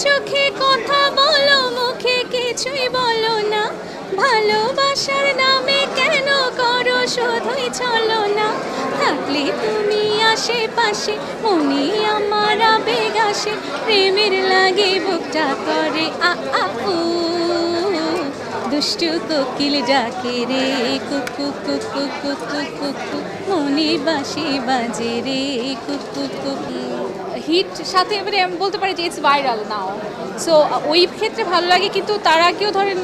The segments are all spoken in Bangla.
চোখে কথা বলো মুখে কিছুই বলো না, ভালোবাসার নামে কেন করো শুধুই চলো না। থাকলে তুমি আশেপাশে মনে আমার আবেগ আসে, প্রেমের লাগে বুকটা করে আ আ উ, দুষ্টু কোকিল ডাকে রে কুকু কুকু কুকু কুকু, মনে বাঁশি বাজে রে কুকু কুকু। হিট সাথে এবারে আমি বলতে পারি যে ইটস ভাইরাল নাও, সো ওই ক্ষেত্রে ভালো লাগে। কিন্তু তার আগেও ধরেন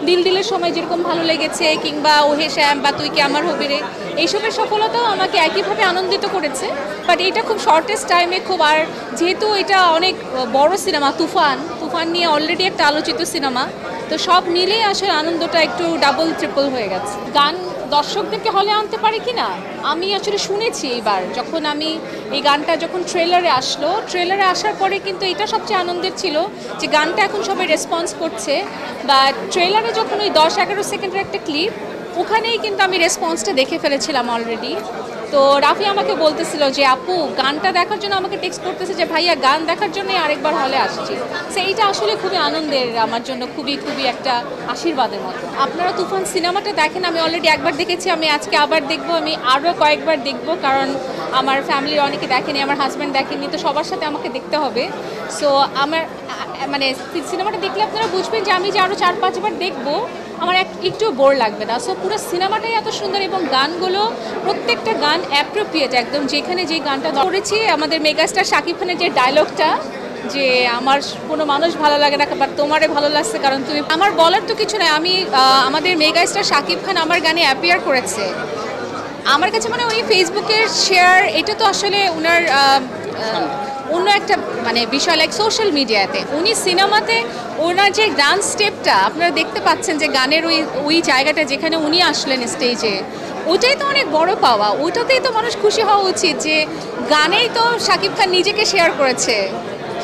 দিল দিলের সময় যেরকম ভালো লেগেছে, কিংবা ওহে শ্যাম বা তুই কি আমার হবি রে, এইসবের সফলতাও আমাকে একইভাবে আনন্দিত করেছে। বাট এটা খুব শর্টেস্ট টাইমে খুব, আর যেহেতু এটা অনেক বড় সিনেমা, তুফান নিয়ে অলরেডি একটা আলোচিত সিনেমা, তো সব মিলেই আসলে আনন্দটা একটু ডাবল ট্রিপল হয়ে গেছে। গান দর্শকদেরকে হলে আনতে পারে কি না, আমি আসলে শুনেছি এইবার যখন আমি এই গানটা যখন ট্রেলারে আসার পরে কিন্তু এটা সবচেয়ে আনন্দের ছিল যে গানটা এখন সবাই রেসপন্স করছে। বা ট্রেলারে যখন ওই 10-11 সেকেন্ডের একটা ক্লিপ, ওখানেই কিন্তু আমি রেসপন্সটা দেখে ফেলেছিলাম অলরেডি। তো রাফি আমাকে বলতেছিল যে আপু গানটা দেখার জন্য আমাকে টেক্সট করতেছে যে ভাইয়া গান দেখার জন্যই আরেকবার হলে আসছি। সেইটা আসলে খুবই আনন্দের আমার জন্য, খুবই খুবই একটা আশীর্বাদের মতো। আপনারা তুফান সিনেমাটা দেখেন, আমি অলরেডি একবার দেখেছি, আমি আজকে আবার দেখব, আমি আরও কয়েকবার দেখব, কারণ আমার ফ্যামিলির অনেকে দেখেনি, আমার হাজব্যান্ড দেখেনি, তো সবার সাথে আমাকে দেখতে হবে। সো আমার মানে সিনেমাটা দেখলে আপনারা বুঝবেন যে আমি যে আরও 4-5 বার দেখবো, আমার একটু বোর লাগবে না। সো পুরো সিনেমাটাই এত সুন্দর, এবং গানগুলো প্রত্যেকটা গান অ্যাপ্রোপ্রিয়েট একদম, যেখানে যে গানটা করেছি আমাদের মেগাস্টার শাকিব খানের যে ডায়লগটা, যে আমার কোনো মানুষ ভালো লাগে না বাট তোমারে ভালো লাগছে কারণ তুমি, আমার বলার তো কিছু নাই। আমি আমাদের মেগাস্টার শাকিব খান আমার গানে অ্যাপিয়ার করেছে, আমার কাছে মানে উনি ফেসবুকের শেয়ার, এটা তো আসলে ওনার অন্য একটা মানে বিষয়, লাইক সোশ্যাল মিডিয়াতে উনি সিনেমাতে ওনার যে ডান্স স্টেপটা আপনারা দেখতে পাচ্ছেন, যে গানের ওই জায়গাটা যেখানে উনি আসলেন স্টেজে, ওটাই তো অনেক বড় পাওয়া। ওটাতেই তো মানুষ খুশি হওয়া উচিত যে গানেই তো শাকিব খান নিজেকে শেয়ার করেছে,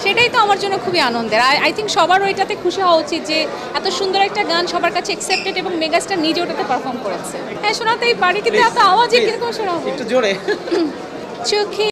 সেটাই তো আমার জন্য খুবই আনন্দের। আই থিঙ্ক সবার ওইটাতে খুশি হওয়া উচিত যে এত সুন্দর একটা গান সবার কাছে অ্যাকসেপ্টেড, এবং মেগাস্টার নিজে ওটাতে পারফর্ম করেছে। হ্যাঁ শোনাতেই পারি, কিন্তু এত আওয়াজে কিরকম শোনাবো, একটু জোরে। চোখে